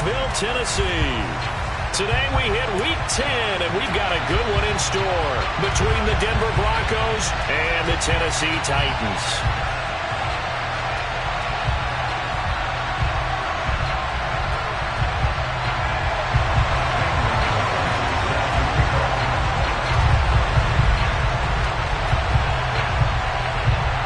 Nashville, Tennessee. Today we hit Week 10, and we've got a good one in store between the Denver Broncos and the Tennessee Titans.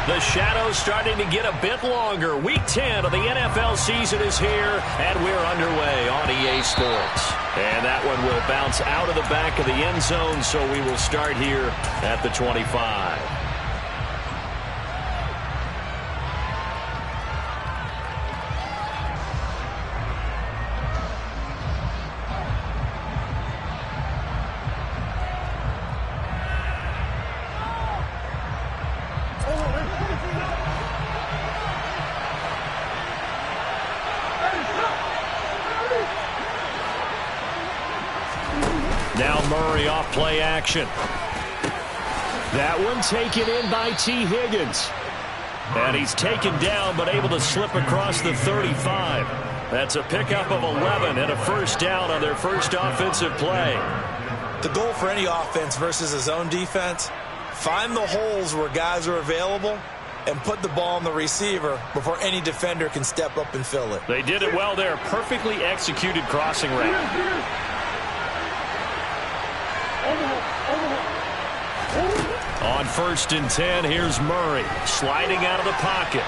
The shadow's starting to get a bit longer. Week 10 of the NFL season is here, and we're underway on EA Sports. And that one will bounce out of the back of the end zone, so we will start here at the 25. Now Murray off play action. That one taken in by T. Higgins. And he's taken down but able to slip across the 35. That's a pickup of 11 and a first down on their first offensive play. The goal for any offense versus a zone defense, find the holes where guys are available and put the ball on the receiver before any defender can step up and fill it. They did it well there. Perfectly executed crossing route. On 1st and 10, here's Murray sliding out of the pocket.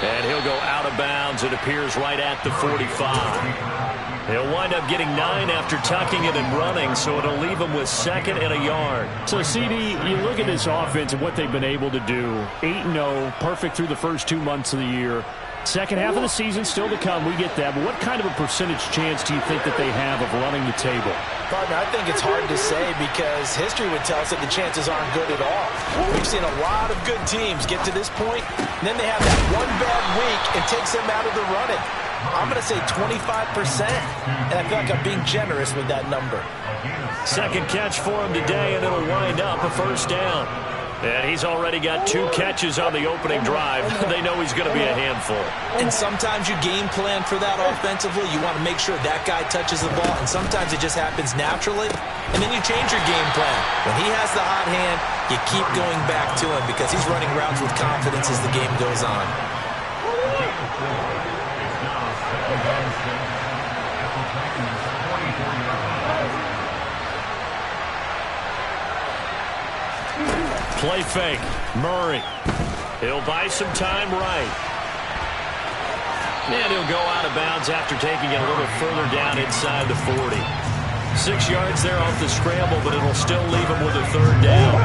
And he'll go out of bounds. It appears right at the 45. He'll wind up getting 9 after tucking it and running, so it'll leave him with 2nd and a yard. So, CD, you look at this offense and what they've been able to do. 8-0, perfect through the first 2 months of the year. Second half of the season still to come. We get that. But what kind of a percentage chance do you think that they have of running the table? Partner, I think it's hard to say because history would tell us that the chances aren't good at all. We've seen a lot of good teams get to this point, and then they have that one bad week and takes them out of the running. I'm going to say 25%, and I feel like I'm being generous with that number. Second catch for him today, and it'll wind up a first down. And he's already got 2 catches on the opening drive. They know he's going to be a handful. And sometimes you game plan for that offensively. You want to make sure that guy touches the ball, and sometimes it just happens naturally. And then you change your game plan. When he has the hot hand, you keep going back to him because he's running routes with confidence as the game goes on. Play fake. Murray. He'll buy some time right. And he'll go out of bounds after taking it a little further down inside the 40. 6 yards there off the scramble, but it'll still leave him with a 3rd down.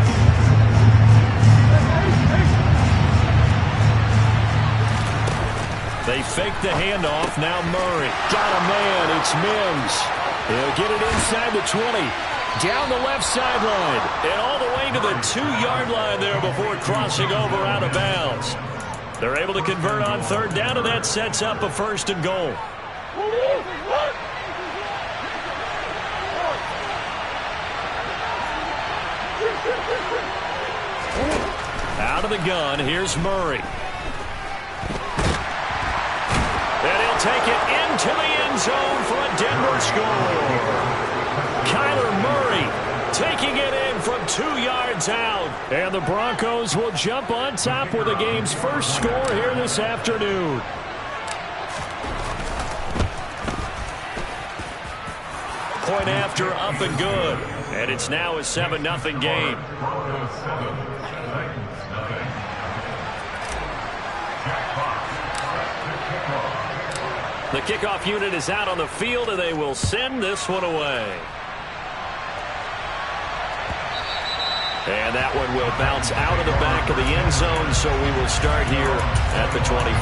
They fake the handoff. Now Murray. Got a man. It's Mims. He'll get it inside the 20. Down the left sideline. And all the way to the 2-yard line there before crossing over out of bounds. They're able to convert on 3rd down, and that sets up a 1st and goal. Out of the gun, here's Murray. And he'll take it into the end zone for a Denver score. Kyler Murray taking it in from 2 yards out. And the Broncos will jump on top with the game's first score here this afternoon. Point after, up and good. And it's now a 7-0 game. The kickoff unit is out on the field, and they will send this one away. And that one will bounce out of the back of the end zone, so we will start here at the 25.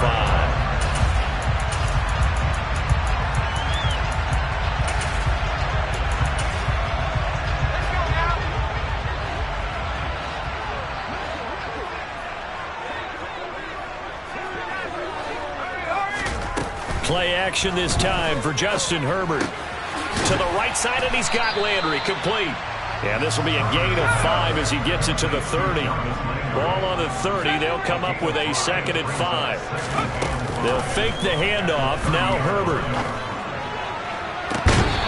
Play action this time for Justin Herbert. To the right side, and he's got Landry complete. And this will be a gain of 5 as he gets it to the 30. Ball on the 30. They'll come up with a 2nd and 5. They'll fake the handoff. Now Herbert.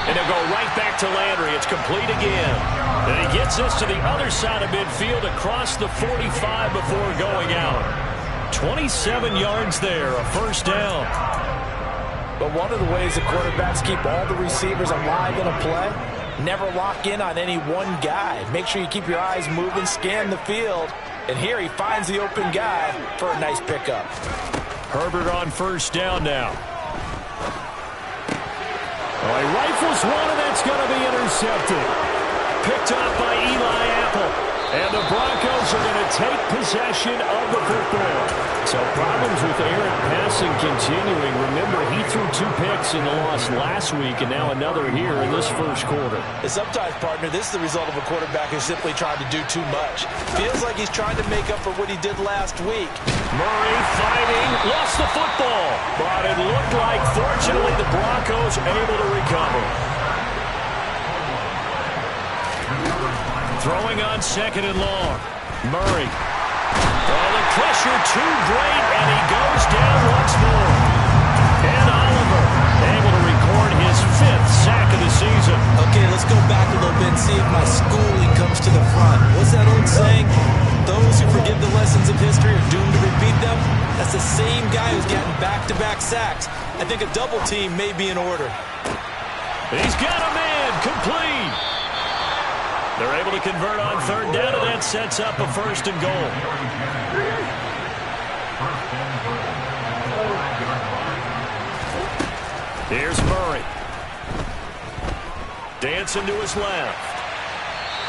And they'll go right back to Landry. It's complete again. And he gets this to the other side of midfield across the 45 before going out. 27 yards there, a first down. But one of the ways the quarterbacks keep all the receivers alive in a play, never lock in on any one guy. Make sure you keep your eyes moving, scan the field. And here he finds the open guy for a nice pickup. Herbert on first down now. Oh, he rifles one, and that's going to be intercepted. Picked up by Eli Apple. And the Broncos are going to take possession of the football. So problems with errant passing continuing. Remember, he threw 2 picks in the loss last week, and now another here in this first quarter. And sometimes, partner, this is the result of a quarterback who's simply trying to do too much. Feels like he's trying to make up for what he did last week. Murray fighting, lost the football. But it looked like, fortunately, the Broncos able to recover. Throwing on second and long. Murray. Oh, the pressure too great, and he goes down once more. And Oliver able to record his 5th sack of the season. Okay, let's go back a little bit and see if my schooling comes to the front. What's that old saying? Those who forget the lessons of history are doomed to repeat them. That's the same guy who's getting back-to-back sacks. I think a double team may be in order. He's got a man, complete. They're able to convert on third down, and that sets up a first and goal. Here's Murray. Dancing to his left.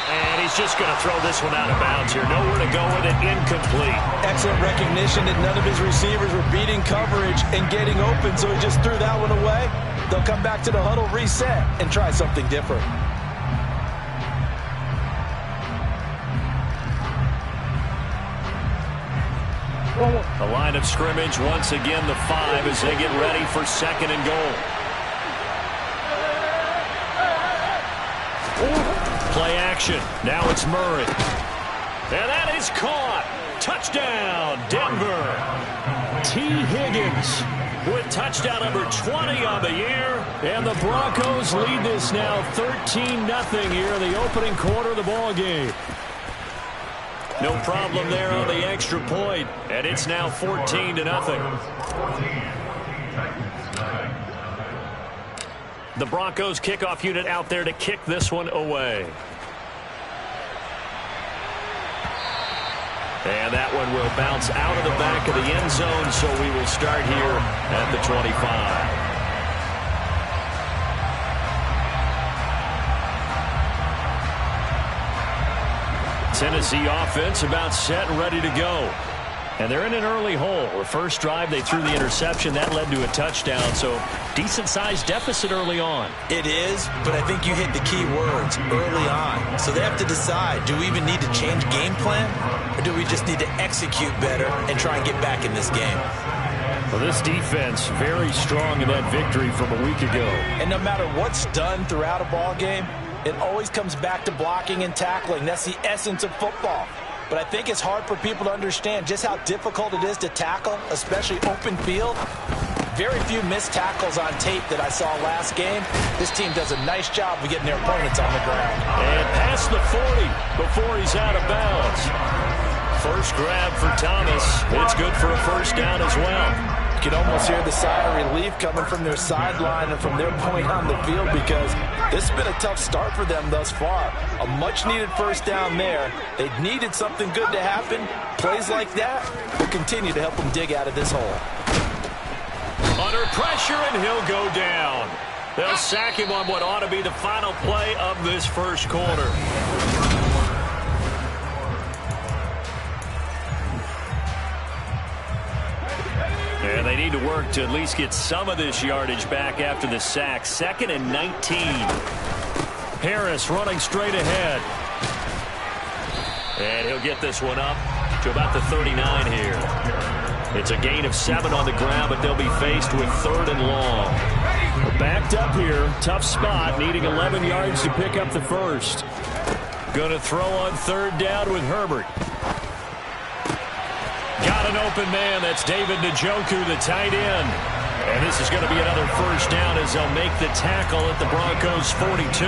And he's just going to throw this one out of bounds here. Nowhere to go with it, incomplete. Excellent recognition that none of his receivers were beating coverage and getting open, so he just threw that one away. They'll come back to the huddle, reset, and try something different. The line of scrimmage, once again, the 5 as they get ready for second and goal. Play action. Now it's Murray. And that is caught. Touchdown, Denver. T. Higgins with touchdown number 20 on the year. And the Broncos lead this now 13-0 here in the opening quarter of the ball game. No problem there on the extra point, and it's now 14-0. The Broncos kickoff unit out there to kick this one away. And that one will bounce out of the back of the end zone, so we will start here at the 25. Tennessee offense about set and ready to go. And they're in an early hole. The first drive, they threw the interception. That led to a touchdown, so decent-sized deficit early on. It is, but I think you hit the key words, early on. So they have to decide, do we even need to change game plan, or do we just need to execute better and try and get back in this game? Well, this defense very strong in that victory from a week ago. And no matter what's done throughout a ball game, it always comes back to blocking and tackling. That's the essence of football. But I think it's hard for people to understand just how difficult it is to tackle, especially open field. Very few missed tackles on tape that I saw last game. This team does a nice job of getting their opponents on the ground. And past the 40 before he's out of bounds. First grab for Thomas. It's good for a first down as well. You can almost hear the sigh of relief coming from their sideline and from their point on the field, because this has been a tough start for them thus far. A much-needed first down there. They needed something good to happen. Plays like that will continue to help them dig out of this hole. Under pressure, and he'll go down. They'll sack him on what ought to be the final play of this first quarter. And they need to work to at least get some of this yardage back after the sack. 2nd and 19. Harris running straight ahead. And he'll get this one up to about the 39 here. It's a gain of 7 on the ground, but they'll be faced with 3rd and long. We're backed up here. Tough spot, needing 11 yards to pick up the first. Going to throw on 3rd down with Herbert. Got an open man. That's David Njoku, the tight end. And this is going to be another first down as they'll make the tackle at the Broncos' 42.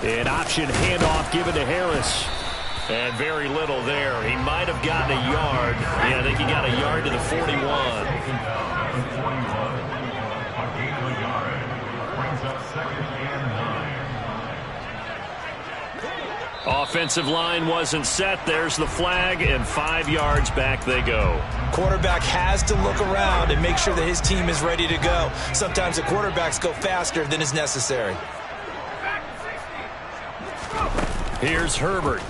An option handoff given to Harris. And very little there. He might have gotten a yard. Yeah, I think he got a yard to the 41. Offensive line wasn't set. There's the flag, and 5 yards back they go. Quarterback has to look around and make sure that his team is ready to go. Sometimes the quarterbacks go faster than is necessary. Here's Herbert.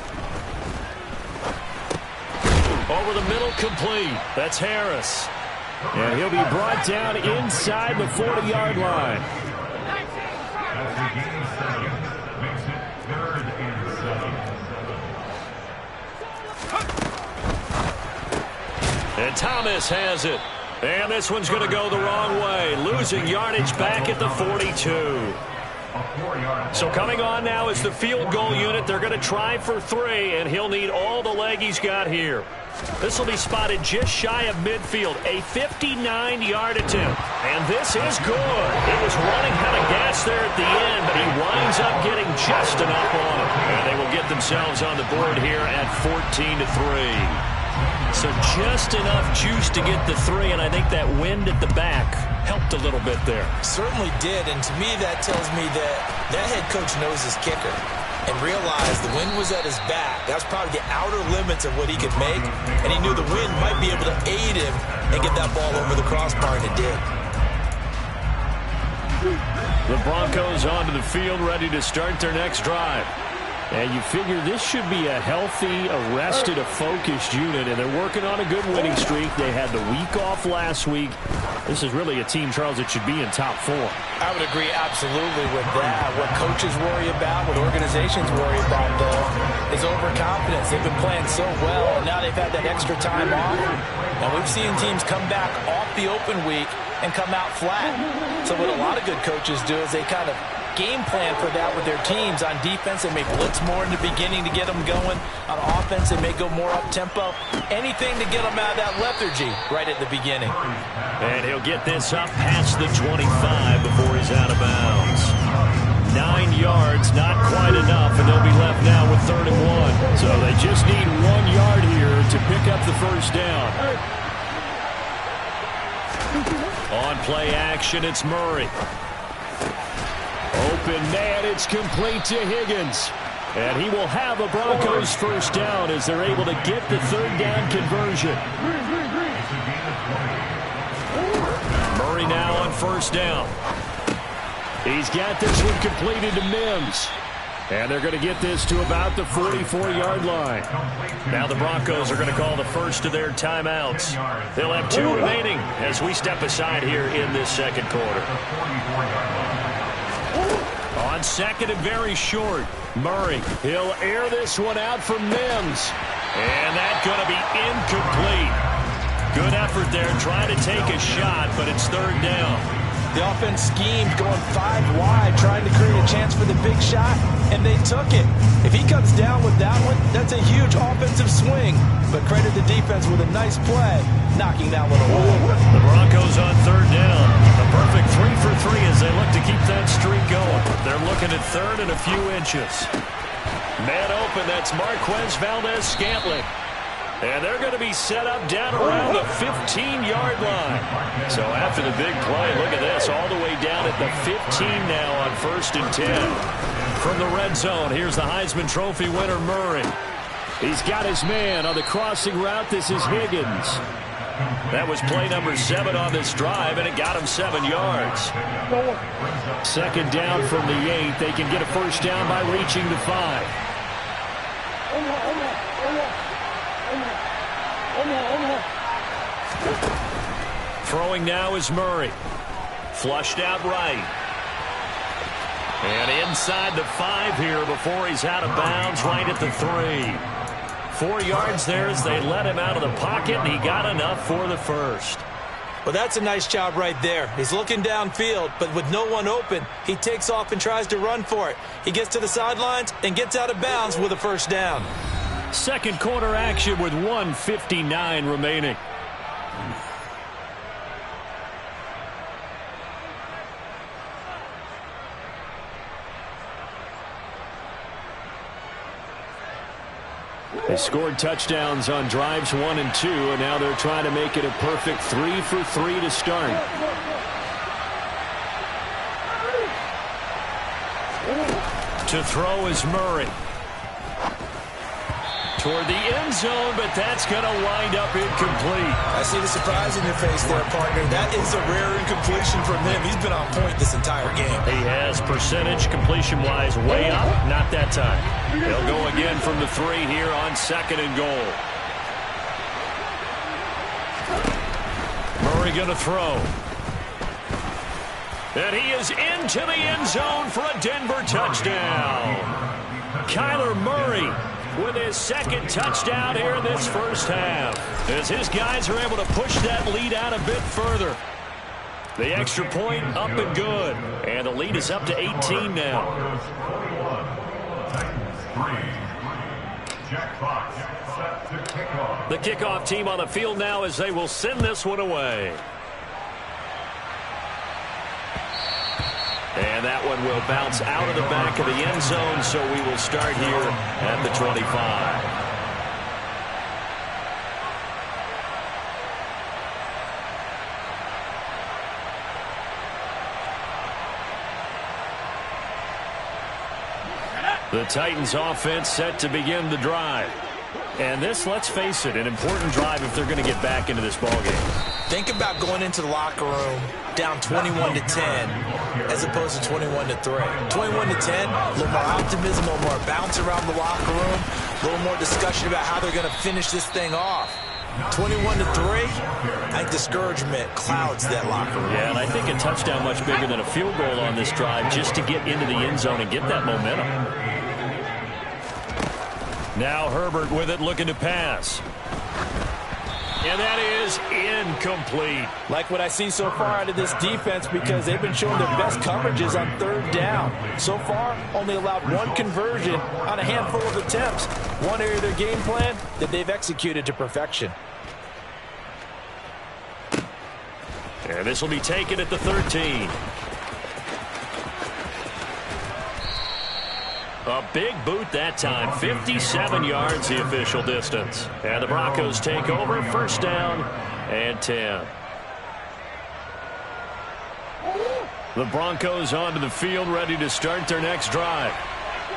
Over the middle, complete. That's Harris. And he'll be brought down inside the 40-yard line. And Thomas has it. And this one's going to go the wrong way. Losing yardage back at the 42. So coming on now is the field goal unit. They're going to try for 3, and he'll need all the leg he's got here. This will be spotted just shy of midfield. A 59-yard attempt. And this is good. It was running out of gas there at the end, but he winds up getting just enough on it. And they will get themselves on the board here at 14-3. So just enough juice to get the 3, and I think that wind at the back helped a little bit there. Certainly did, and to me that tells me that that head coach knows his kicker and realized the wind was at his back. That was probably the outer limits of what he could make, and he knew the wind might be able to aid him and get that ball over the crossbar, and it did. The Broncos onto the field, ready to start their next drive. And you figure this should be a healthy, arrested, a focused unit, and they're working on a good winning streak. They had the week off last week. This is really a team, Charles, that should be in top 4. I would agree absolutely with that. What coaches worry about, what organizations worry about, though, is overconfidence. They've been playing so well, and now they've had that extra time off. And we've seen teams come back off the open week and come out flat. So what a lot of good coaches do is they kind of game plan for that with their teams. On defense, they may blitz more in the beginning to get them going. On offense, they may go more up-tempo. Anything to get them out of that lethargy right at the beginning. And he'll get this up past the 25 before he's out of bounds. 9 yards, not quite enough, and they'll be left now with 3rd and 1. So they just need 1 yard here to pick up the first down. On play action, it's Murray. Open man, it's complete to Higgins. And he will have a Broncos first down as they're able to get the 3rd down conversion. Murray now on first down. He's got this one completed to Mims. And they're going to get this to about the 44-yard line. Now the Broncos are going to call the first of their timeouts. They'll have 2 remaining as we step aside here in this second quarter. On second and very short, Murray. He'll air this one out for Mims. And that's going to be incomplete. Good effort there trying to take a shot, but it's 3rd down. The offense schemed going 5 wide, trying to create a chance for the big shot, and they took it. If he comes down with that one, that's a huge offensive swing. But credit the defense with a nice play, knocking that one away. The Broncos on 3rd down. A perfect 3 for 3 as they look to keep that streak going. They're looking at 3rd and a few inches. Man open, that's Marquez Valdes-Scantling. And they're going to be set up down around the 15-yard line. So after the big play, look at this, all the way down at the 15 now on 1st and 10. From the red zone, here's the Heisman Trophy winner, Murray. He's got his man on the crossing route. This is Higgins. That was play number 7 on this drive, and it got him 7 yards. 2nd down from the 8. They can get a first down by reaching the 5. Throwing now is Murray. Flushed out right. And inside the 5 here before he's out of bounds right at the 3. 4 yards there as they let him out of the pocket, and he got enough for the first. Well, that's a nice job right there. He's looking downfield, but with no one open, he takes off and tries to run for it. He gets to the sidelines and gets out of bounds with a first down. Second quarter action with 1:59 remaining. They scored touchdowns on drives 1 and 2, and now they're trying to make it a perfect 3 for 3 to start. To throw is Murray. Toward the end zone, but that's going to wind up incomplete. I see the surprise in your face there, partner. That is a rare incompletion from him. He's been on point this entire game. He has percentage completion-wise way up. Not that time. He'll go again from the 3 here on 2nd and goal. Murray going to throw. And he is into the end zone for a Denver touchdown. Kyler Murray with his second touchdown here in this first half, as his guys are able to push that lead out a bit further. The extra point up and good, and the lead is up to 18 now. The kickoff team on the field now as they will send this one away. And that one will bounce out of the back of the end zone, so we will start here at the 25. The Titans offense set to begin the drive. And this, let's face it, an important drive if they're going to get back into this ballgame. Think about going into the locker room down 21-10 as opposed to 21-3. 21-10, a little more optimism, a little more bounce around the locker room, a little more discussion about how they're going to finish this thing off. 21-3, I think discouragement clouds that locker room. Yeah, and I think a touchdown much bigger than a field goal on this drive just to get into the end zone and get that momentum. Now Herbert with it, looking to pass. And that is incomplete. Like what I see so far out of this defense, because they've been showing their best coverages on 3rd down. So far, only allowed 1 conversion on a handful of attempts. One area of their game plan that they've executed to perfection. And this will be taken at the 13. A big boot that time. 57 yards the official distance. And the Broncos take over. First down and 10. The Broncos onto the field, ready to start their next drive.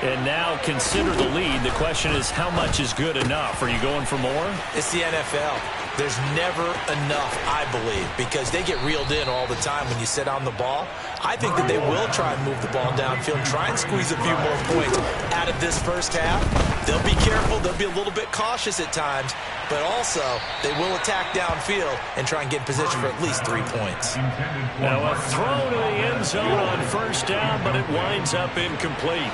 And now consider the lead. The question is, how much is good enough? Are you going for more? It's the NFL. There's never enough, I believe, because they get reeled in all the time when you sit on the ball. I think that they will try and move the ball downfield, try and squeeze a few more points out of this first half. They'll be careful. They'll be a little bit cautious at times, but also they will attack downfield and try and get in position for at least 3 points. Now a throw to the end zone on first down, but it winds up incomplete.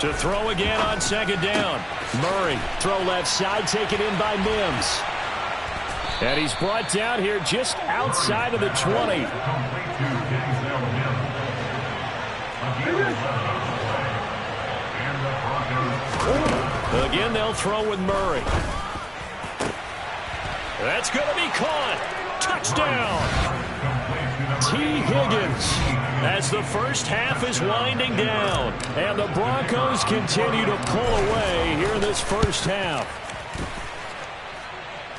To throw again on 2nd down. Murray, throw left side, taken in by Mims. And he's brought down here just outside of the 20. Again, they'll throw with Murray. That's going to be caught. Touchdown. T. Higgins, as the first half is winding down, and the Broncos continue to pull away here in this first half.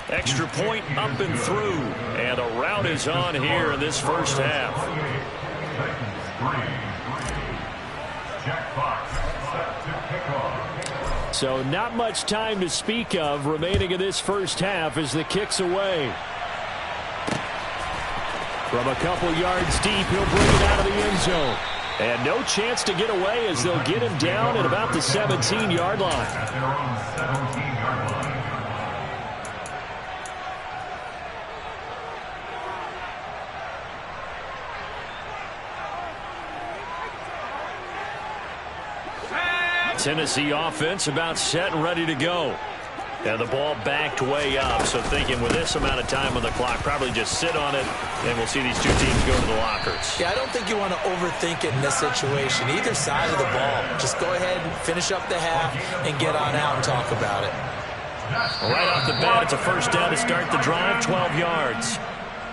Extra point up and through, and a rout is on here in this first half. So not much time to speak of remaining in this first half as the kick's away. From a couple yards deep, he'll bring it out of the end zone. And no chance to get away as they'll get him down at about the 17-yard line. Tennessee offense about set and ready to go. And the ball backed way up, so thinking with this amount of time on the clock, probably just sit on it, and we'll see these two teams go to the lockers. Yeah, I don't think you want to overthink it in this situation. Either side of the ball, just go ahead and finish up the half and get on out and talk about it. Right off the bat, it's a first down to start the drive, 12 yards.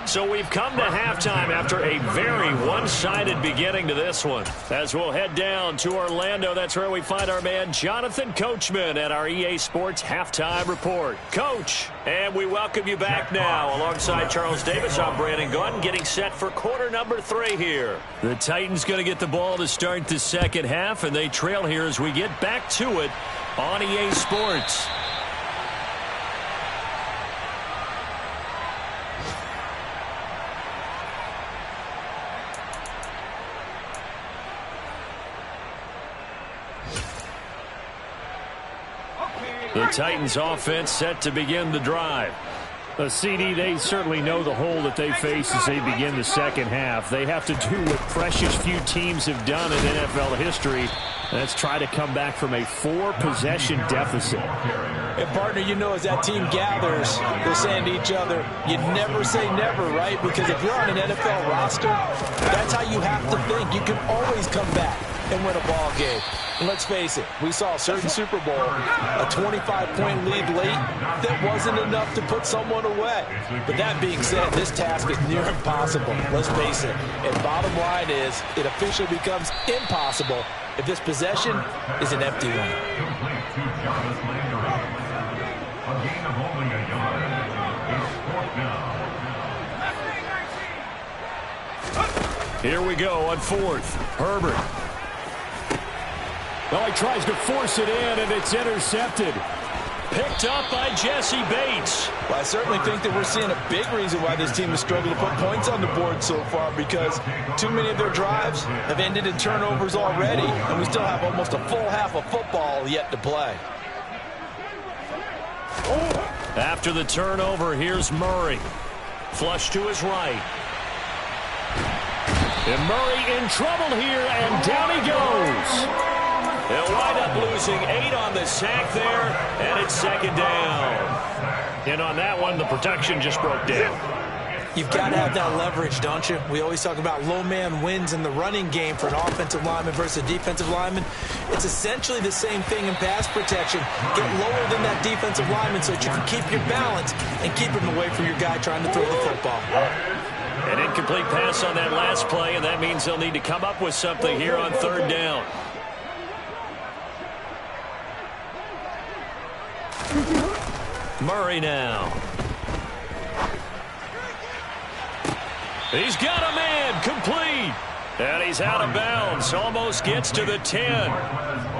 So we've come to halftime after a very one-sided beginning to this one. As we'll head down to Orlando, that's where we find our man Jonathan Coachman at our EA Sports Halftime Report. Coach, and we welcome you back now. Alongside Charles Davis, I'm Brandon Gunn, getting set for quarter number 3 here. The Titans going to get the ball to start the second half, and they trail here as we get back to it on EA Sports. The Titans offense set to begin the drive. CD, they certainly know the hole that they face as they begin the second half. They have to do what precious few teams have done in NFL history. That's try to come back from a 4-possession deficit. And, partner, you know, as that team gathers, they're saying to each other, you never say never, right? Because if you're on an NFL roster, that's how you have to think. You can always come back and win a ball game. And let's face it, we saw a certain Super Bowl, a 25-point lead late, that wasn't enough to put someone away. But that being said, this task is near impossible. Let's face it. And bottom line is, it officially becomes impossible if this possession is an empty one. Here we go on 4th. Herbert. Well, he tries to force it in, and it's intercepted. Picked up by Jesse Bates. Well, I certainly think that we're seeing a big reason why this team has struggled to put points on the board so far, because too many of their drives have ended in turnovers already, and we still have almost a full half of football yet to play. After the turnover, here's Murray. Flush to his right. And Murray in trouble here, and down he goes. They'll wind up losing 8 on the sack there, and it's second down. And on that one, the protection just broke down. You've got to have that leverage, don't you? We always talk about low man wins in the running game for an offensive lineman versus a defensive lineman. It's essentially the same thing in pass protection. Get lower than that defensive lineman so that you can keep your balance and keep him away from your guy trying to throw the football. An incomplete pass on that last play, and that means they'll need to come up with something here on third down. Murray now. He's got a man, complete. And he's out of bounds, almost gets to the 10.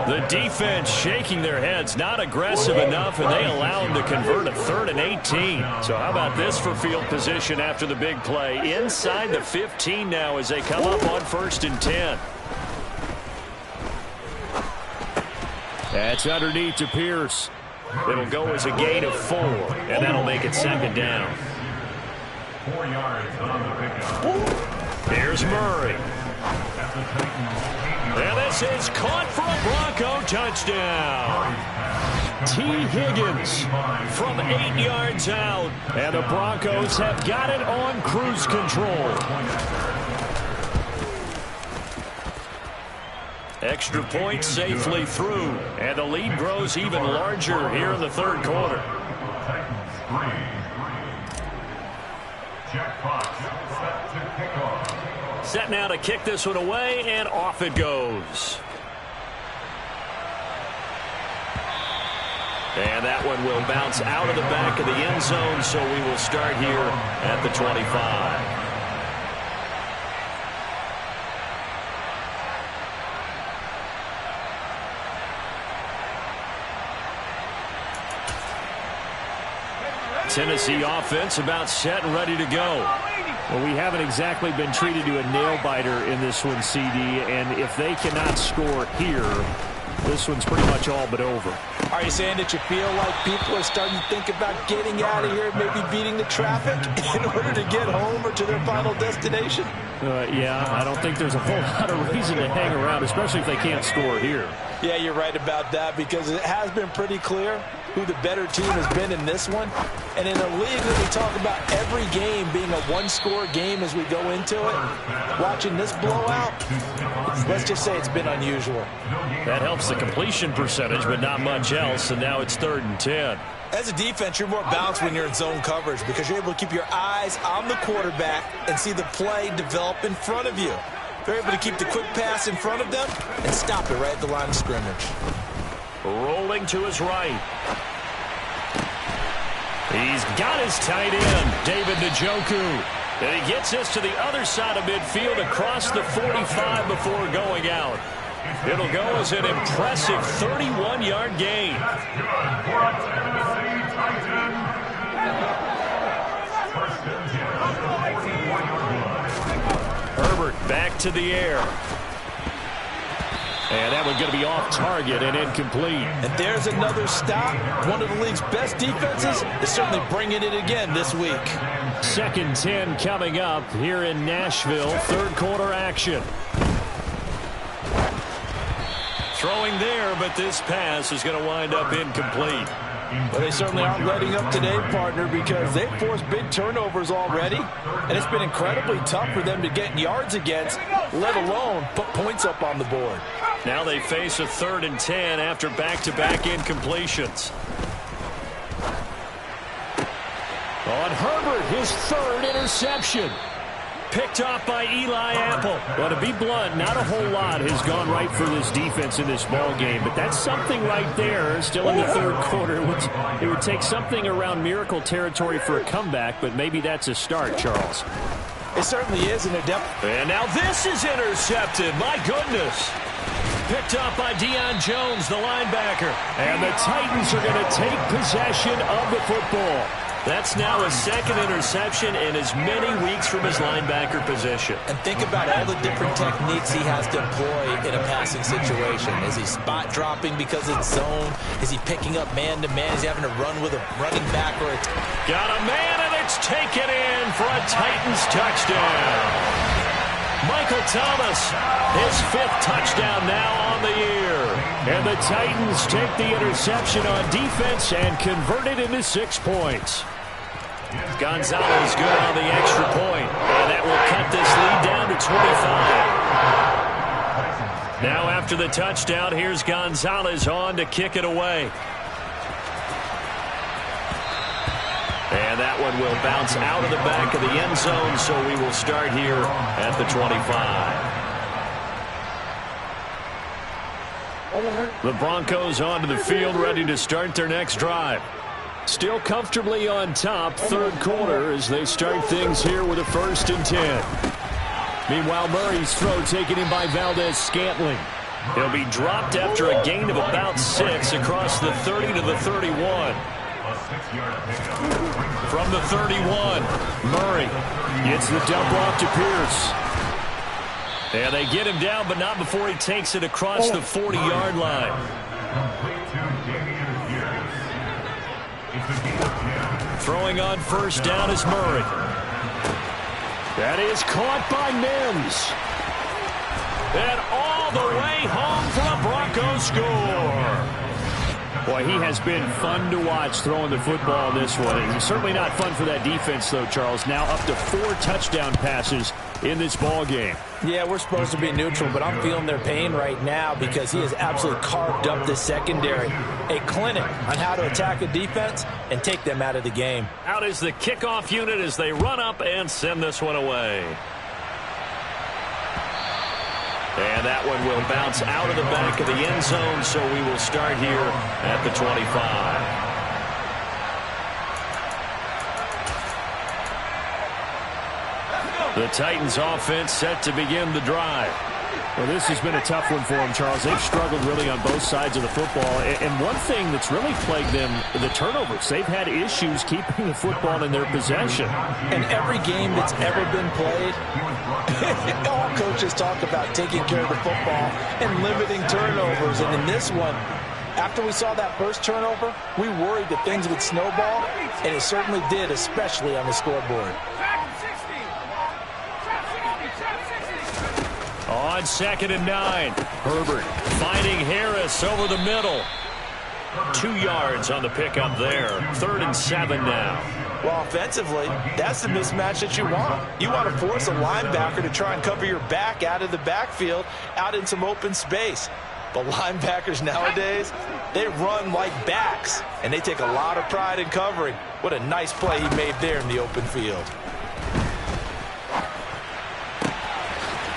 The defense shaking their heads, not aggressive enough, and they allow him to convert a 3rd and 18. So how about this for field position after the big play? Inside the 15 now as they come up on 1st and 10. That's underneath to Pierce. It'll go as a gain of 4, and that'll make it second down. 4 yards on the pickup. Here's Murray. And this is caught for a Bronco touchdown. T. Higgins from 8 yards out. And the Broncos have got it on cruise control. Extra point safely through, and the lead grows even larger here in the third quarter. Set now to kick this one away, and off it goes. And that one will bounce out of the back of the end zone, so we will start here at the 25. Tennessee offense about set and ready to go. Well, we haven't exactly been treated to a nail-biter in this one, CD, and if they cannot score here, this one's pretty much all but over. Are you saying that you feel like people are starting to think about getting out of here, maybe beating the traffic in order to get home or to their final destination? Yeah, I don't think there's a whole lot of reason to hang around, especially if they can't score here. Yeah, you're right about that, because it has been pretty clear who the better team has been in this one. And in a league that we talk about every game being a one-score game as we go into it, watching this blowout, let's just say it's been unusual. That helps the completion percentage, but not much else, and now it's 3rd and 10. As a defense, you're more balanced when you're in zone coverage because you're able to keep your eyes on the quarterback and see the play develop in front of you. They're able to keep the quick pass in front of them and stop it right at the line of scrimmage. Rolling to his right. He's got his tight end, David Njoku. And he gets us to the other side of midfield across the 45 before going out. It'll go as an impressive 31-yard gain. That's good for a Tennessee Titan. First and 10 on the 41-yard line. Herbert back to the air. And that one's going to be off target and incomplete. And there's another stop. One of the league's best defenses is certainly bringing it again this week. 2nd and 10 coming up here in Nashville. 3rd quarter action. Throwing there, but this pass is going to wind up incomplete. Well, they certainly aren't letting up today, partner, because they've forced big turnovers already. And it's been incredibly tough for them to get yards against, let alone put points up on the board. Now they face a 3rd and 10 after back-to-back incompletions. On Herbert, his 3rd interception. Picked off by Eli Apple. Well, to be blunt, not a whole lot has gone right for this defense in this ball game, but that's something right there. Still in the 3rd quarter. It would take something around miracle territory for a comeback, but maybe that's a start, Charles. It certainly is, and they're definitely. And now this is intercepted. My goodness. Picked up by Deion Jones, the linebacker. And the Titans are going to take possession of the football. That's now his 2nd interception in as many weeks from his linebacker position. And think about all the different techniques he has to employ in a passing situation. Is he spot dropping because it's zone? Is he picking up man-to-man? Is he having to run with a running back? Or got a man, and it's taken in for a Titans touchdown. Michael Thomas, his 5th touchdown now on the year. And the Titans take the interception on defense and convert it into 6 points. Gonzalez good on the extra point, and that will cut this lead down to 25. Now after the touchdown, here's Gonzalez on to kick it away. And that one will bounce out of the back of the end zone, so we will start here at the 25. The Broncos onto the field, ready to start their next drive. Still comfortably on top, 3rd quarter, as they start things here with a 1st and 10. Meanwhile, Murray's throw taken in by Valdez-Scantling. He'll be dropped after a gain of about 6 across the 30 to the 31. From the 31, Murray gets the dump off to Pierce. And they get him down, but not before he takes it across the 40-yard line. Throwing on 1st down is Murray. That is caught by Mims. And all the way home for a Broncos score. Boy, he has been fun to watch throwing the football in this one. He's certainly not fun for that defense, though, Charles. Now up to 4 touchdown passes in this ball game. Yeah, we're supposed to be neutral, but I'm feeling their pain right now because he has absolutely carved up the secondary. A clinic on how to attack a defense and take them out of the game. Out is the kickoff unit as they run up and send this one away. And that one will bounce out of the back of the end zone, so we will start here at the 25. The Titans offense set to begin the drive. Well, this has been a tough one for them, Charles. They've struggled really on both sides of the football. And one thing that's really plagued them, the turnovers. They've had issues keeping the football in their possession. And every game that's ever been played, all coaches talk about taking care of the football and limiting turnovers. And in this one, after we saw that first turnover, we worried that things would snowball, and it certainly did, especially on the scoreboard. On 2nd and 9. Herbert finding Harris over the middle. 2 yards on the pickup there. 3rd and 7 now. Well, offensively, that's the mismatch that you want. You want to force a linebacker to try and cover your back out of the backfield, out in some open space. But linebackers nowadays, they run like backs, and they take a lot of pride in covering. What a nice play he made there in the open field.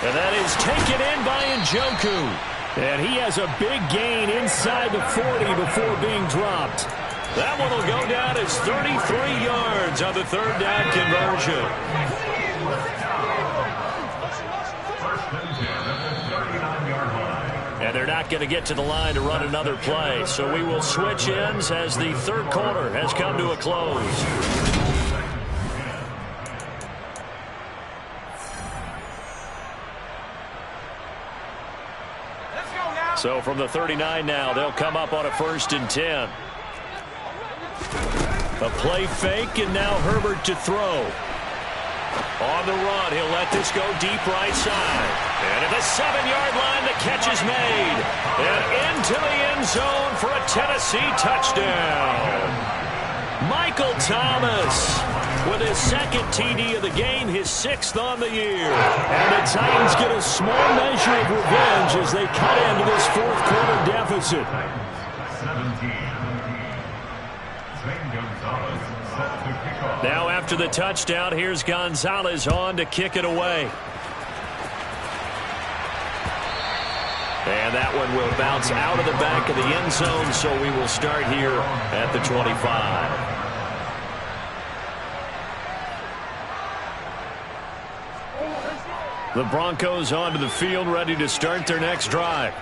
And that is taken in by Njoku. And he has a big gain inside the 40 before being dropped. That one will go down as 33 yards on the 3rd down conversion. And they're not going to get to the line to run another play. So we will switch ends as the 3rd quarter has come to a close. So from the 39 now, they'll come up on a 1st and 10. A play fake, and now Herbert to throw. On the run, he'll let this go deep right side. And at the 7-yard line, the catch is made. And into the end zone for a Tennessee touchdown. Michael Thomas with his 2nd TD of the game, his 6th on the year. And the Titans get a small measure of revenge as they cut into this 4th quarter deficit. Now after the touchdown, here's Gonzalez on to kick it away. And that one will bounce out of the back of the end zone, so we will start here at the 25. The Broncos onto the field, ready to start their next drive.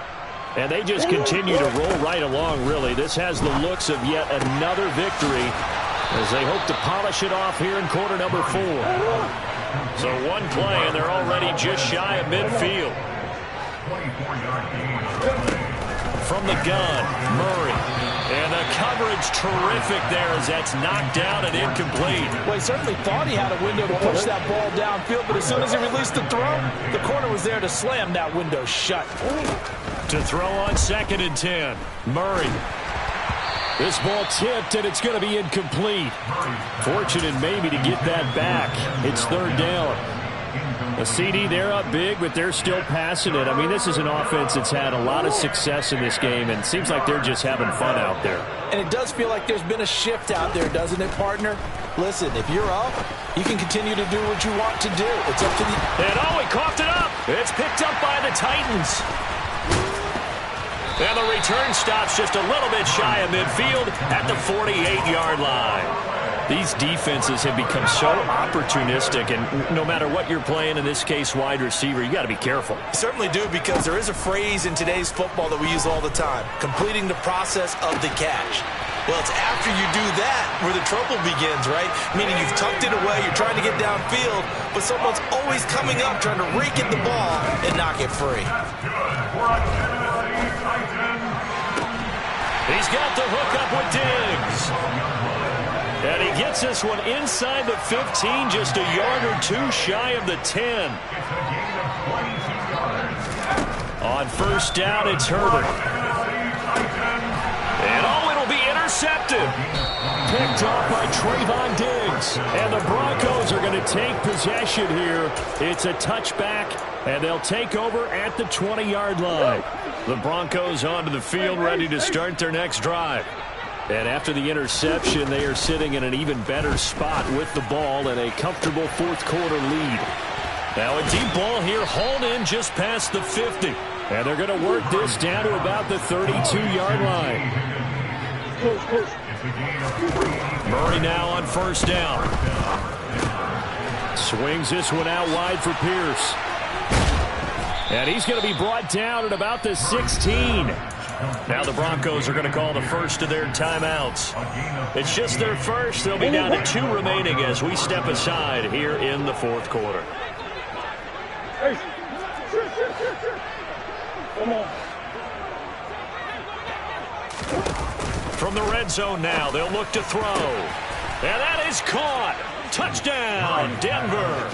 And they just continue to roll right along, really. This has the looks of yet another victory as they hope to polish it off here in quarter number 4. So one play, and they're already just shy of midfield. From the gun, Murray. And the coverage terrific there as that's knocked down and incomplete. Well, he certainly thought he had a window to push that ball downfield, but as soon as he released the throw, the corner was there to slam that window shut. To throw on 2nd and 10, Murray. This ball tipped, and it's going to be incomplete. Fortunate maybe to get that back. It's 3rd down. A CD, they're up big, but they're still passing it. I mean, this is an offense that's had a lot of success in this game, and it seems like they're just having fun out there. And it does feel like there's been a shift out there, doesn't it, partner? Listen, if you're up, you can continue to do what you want to do. It's up to the... And he coughed it up. It's picked up by the Titans. And the return stops just a little bit shy of midfield at the 48-yard line. These defenses have become so opportunistic, and no matter what you're playing, in this case wide receiver, you got to be careful. You certainly do, because there is a phrase in today's football that we use all the time, completing the process of the catch. Well, it's after you do that where the trouble begins, right? Meaning you've tucked it away, you're trying to get downfield, but someone's always coming up trying to rake at the ball and knock it free. He's got the hook up with Diggs. And he gets this one inside the 15, just a yard or 2 shy of the 10. On 1st down, it's Herbert. And it'll be intercepted. Picked off by Trayvon Diggs. And the Broncos are going to take possession here. It's a touchback, and they'll take over at the 20-yard line. The Broncos onto the field, ready to start their next drive. And after the interception, they are sitting in an even better spot with the ball and a comfortable 4th quarter lead. Now a deep ball here, hauled in just past the 50. And they're going to work this down to about the 32-yard line. Murray now on 1st down. Swings this one out wide for Pierce. And he's going to be brought down at about the 16. Now the Broncos are going to call the first of their timeouts. It's just their first. They'll be down to 2 remaining as we step aside here in the 4th quarter. From the red zone now, they'll look to throw. And that is caught. Touchdown, Denver.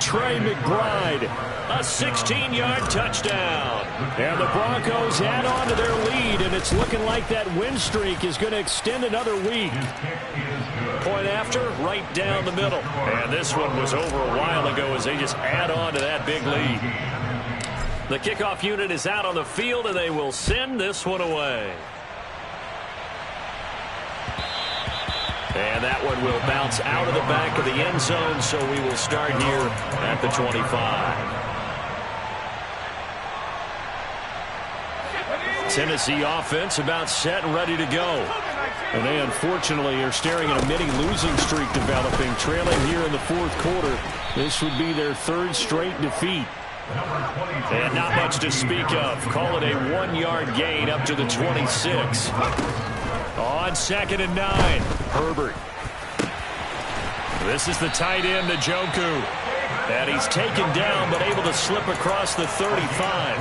Trey McBride, a 16-yard touchdown. And the Broncos add on to their lead, and it's looking like that win streak is going to extend another week. Point after, right down the middle. And this one was over a while ago as they just add on to that big lead. The kickoff unit is out on the field, and they will send this one away. And that one will bounce out of the back of the end zone, so we will start here at the 25. Tennessee offense about set and ready to go. And they unfortunately are staring at a mini losing streak developing, trailing here in the fourth quarter. This would be their third straight defeat. And not much to speak of. Call it a 1-yard gain up to the 26. On 2nd and 9, Herbert. This is the tight end, Njoku. And he's taken down but able to slip across the 35.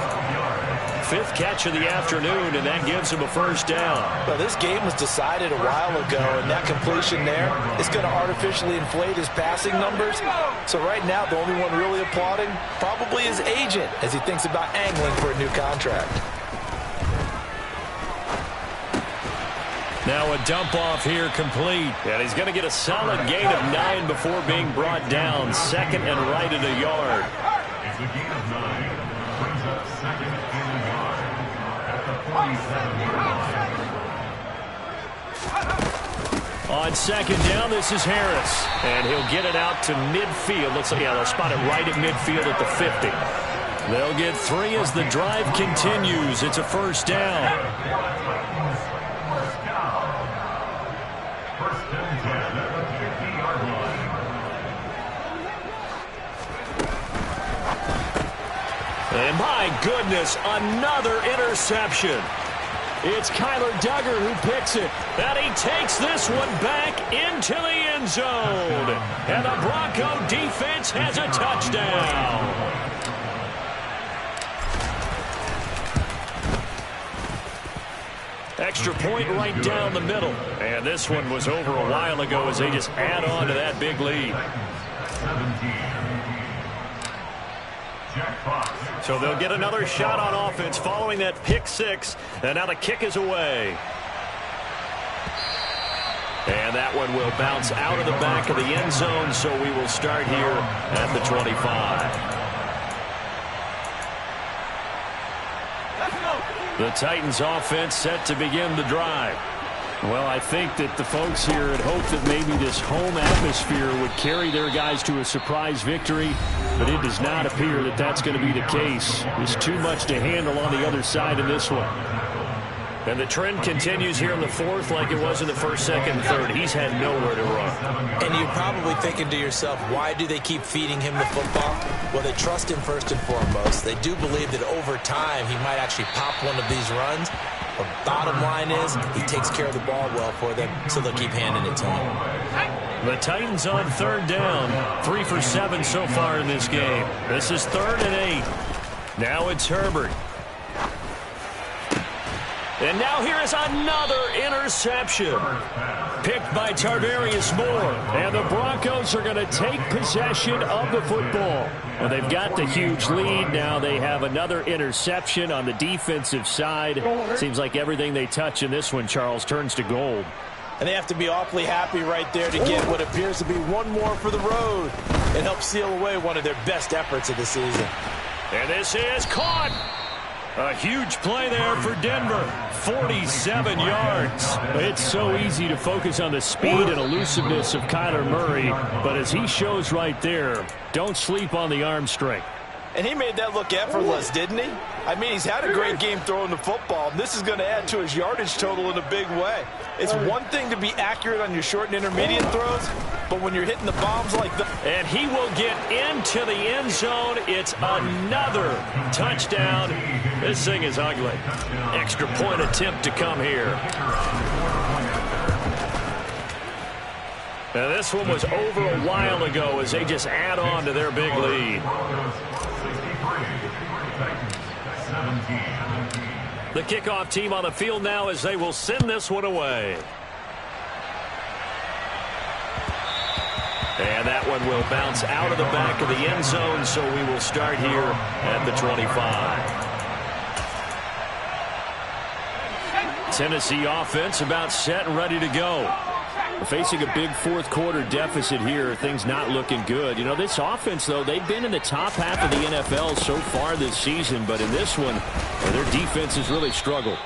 5th catch of the afternoon, and that gives him a first down. Well, this game was decided a while ago, and that completion there is going to artificially inflate his passing numbers. So right now, the only one really applauding probably his agent as he thinks about angling for a new contract. Now a dump off here complete. And he's going to get a solid gain of 9 before being brought down. 2nd and right at a yard. It's a gain of 9. Brings up 2nd and 1 at the 27-yard line. On 2nd down, this is Harris. And he'll get it out to midfield. Looks like, yeah, they'll spot it right at midfield at the 50. They'll get 3 as the drive continues. It's a first down. And my goodness, another interception. It's Kyler Duggar who picks it. And he takes this one back into the end zone. And the Bronco defense has a touchdown. Extra point right down the middle. And this one was over a while ago as they just add on to that big lead. So they'll get another shot on offense following that pick 6. And now the kick is away. And that one will bounce out of the back of the end zone, so we will start here at the 25. The Titans offense set to begin the drive. Well, I think that the folks here had hoped that maybe this home atmosphere would carry their guys to a surprise victory, but it does not appear that that's going to be the case. There's too much to handle on the other side in this one. And the trend continues here in the 4th like it was in the 1st, 2nd, and 3rd. He's had nowhere to run. And you're probably thinking to yourself, why do they keep feeding him the football? Well, they trust him first and foremost. They do believe that over time he might actually pop one of these runs. But bottom line is he takes care of the ball well for them, so they'll keep handing it to him. The Titans on 3rd down. 3 for 7 so far in this game. This is 3rd and 8. Now it's Herbert. And now here is another interception. Picked by Tarvarius Moore. And the Broncos are going to take possession of the football. Well, they've got the huge lead. Now they have another interception on the defensive side. Seems like everything they touch in this one, Charles, turns to gold. And they have to be awfully happy right there to get what appears to be one more for the road and help seal away one of their best efforts of the season. And this is caught. A huge play there for Denver. 47 yards. It's so easy to focus on the speed and elusiveness of Kyler Murray, but as he shows right there, don't sleep on the arm strength. And he made that look effortless, didn't he? I mean, he's had a great game throwing the football, and this is going to add to his yardage total in a big way. It's one thing to be accurate on your short and intermediate throws, but when you're hitting the bombs like that. And he will get into the end zone. It's another touchdown. This thing is ugly. Extra point attempt to come here. Now this one was over a while ago as they just add on to their big lead. The kickoff team on the field now as they will send this one away. And that one will bounce out of the back of the end zone, so we will start here at the 25. Tennessee offense about set and ready to go. We're facing a big fourth quarter deficit here. Things not looking good. You know, this offense, though, they've been in the top half of the NFL so far this season, but in this one, their defense has really struggled.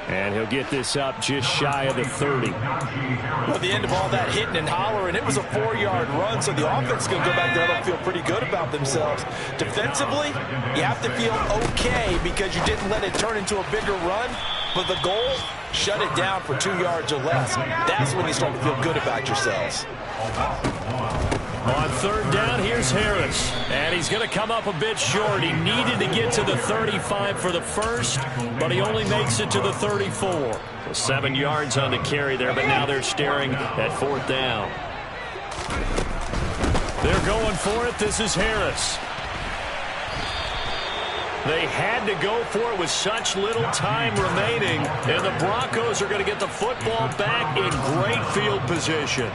And he'll get this up just shy of the 30. Well, at the end of all that hitting and hollering, it was a 4-yard run, so the offense is going to go back there and feel pretty good about themselves. Defensively, you have to feel okay because you didn't let it turn into a bigger run, but the goal, shut it down for 2 yards or less. That's when you start to feel good about yourselves. On third down, here's Harris. And he's going to come up a bit short. He needed to get to the 35 for the first, but he only makes it to the 34. 7 yards on the carry there, but now they're staring at fourth down. They're going for it. This is Harris. They had to go for it with such little time remaining, and the Broncos are going to get the football back in great field position.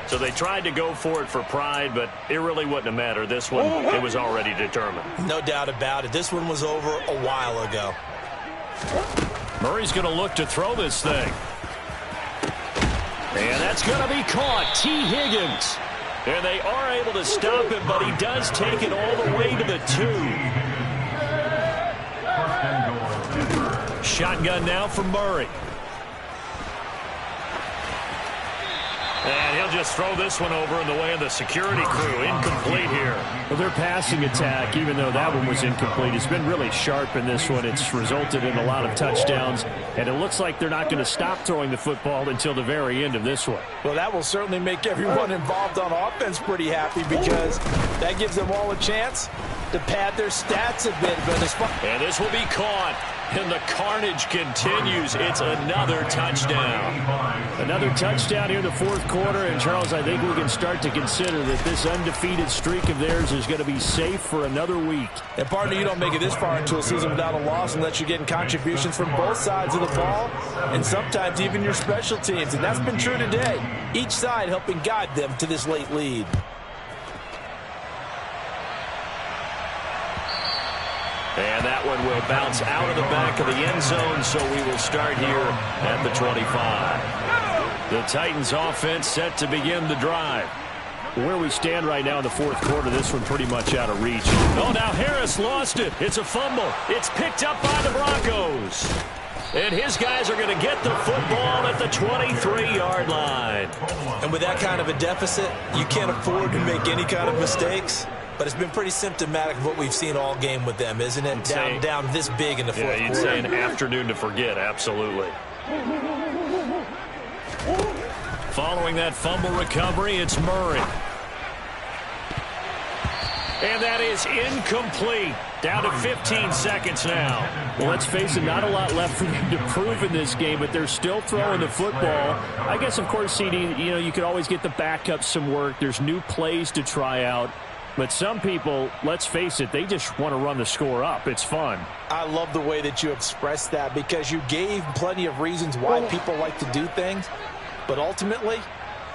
So they tried to go for it for pride, but it really wouldn't have mattered. This one, it was already determined. No doubt about it. This one was over a while ago. Murray's going to look to throw this thing. And that's going to be caught. T. Higgins. And they are able to stop him, but he does take it all the way to the 2. Shotgun now for Murray. And he'll just throw this one over in the way of the security crew. Incomplete here. Well, their passing attack, even though that one was incomplete, has been really sharp in this one. It's resulted in a lot of touchdowns, and it looks like they're not going to stop throwing the football until the very end of this one. Well, that will certainly make everyone involved on offense pretty happy because that gives them all a chance to pad their stats a bit. And this will be caught. And the carnage continues. It's another touchdown. Another touchdown here in the fourth quarter. And, Charles, I think we can start to consider that this undefeated streak of theirs is going to be safe for another week. And, partner, you don't make it this far into a season without a loss unless you're getting contributions from both sides of the ball and sometimes even your special teams. And that's been true today. Each side helping guide them to this late lead. And that one will bounce out of the back of the end zone, so we will start here at the 25. The Titans offense set to begin the drive. Where we stand right now in the fourth quarter, this one pretty much out of reach. Oh, now Harris lost it. It's a fumble. It's picked up by the Broncos. And his guys are going to get the football at the 23-yard line. And with that kind of a deficit, you can't afford to make any kind of mistakes. But it's been pretty symptomatic of what we've seen all game with them, isn't it? Down this big in the fourth quarter. Yeah, you'd say an afternoon to forget, absolutely. Following that fumble recovery, it's Murray. And that is incomplete. Down to 15 seconds now. Well, let's face it, not a lot left for them to prove in this game, but they're still throwing the football. I guess, of course, CD, you could always get the backups some work. There's new plays to try out. But some people, let's face it, they just want to run the score up. It's fun. I love the way that you expressed that because you gave plenty of reasons why people like to do things. But ultimately,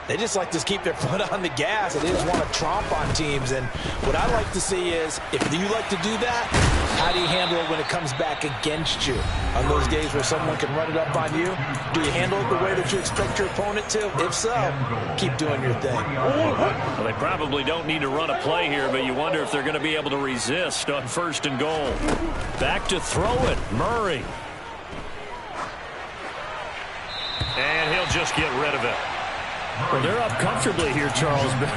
they just like to keep their foot on the gas and they just want to tromp on teams. And what I like to see is, if you like to do that, how do you handle it when it comes back against you? On those days where someone can run it up on you, do you handle it the way that you expect your opponent to? If so, keep doing your thing. Well, they probably don't need to run a play here, but you wonder if they're going to be able to resist on first and goal. Back to throw it, Murray. And he'll just get rid of it. Well, they're up comfortably here, Charles, but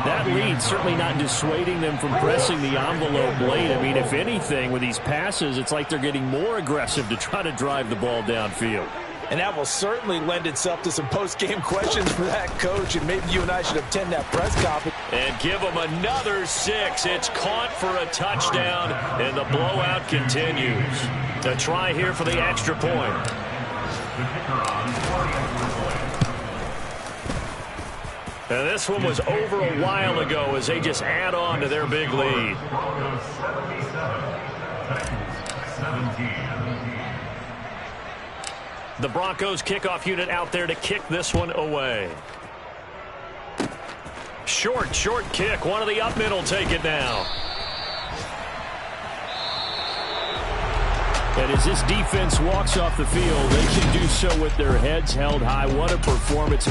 that lead certainly not dissuading them from pressing the envelope late. I mean, if anything, with these passes, it's like they're getting more aggressive to try to drive the ball downfield. And that will certainly lend itself to some post-game questions for that coach, and maybe you and I should attend that press conference. And give them another 6. It's caught for a touchdown, and the blowout continues. A try here for the extra point. And this one was over a while ago as they just add on to their big lead. The Broncos kickoff unit out there to kick this one away. Short kick. One of the up middle take it now. And as this defense walks off the field, they should do so with their heads held high. What a performance.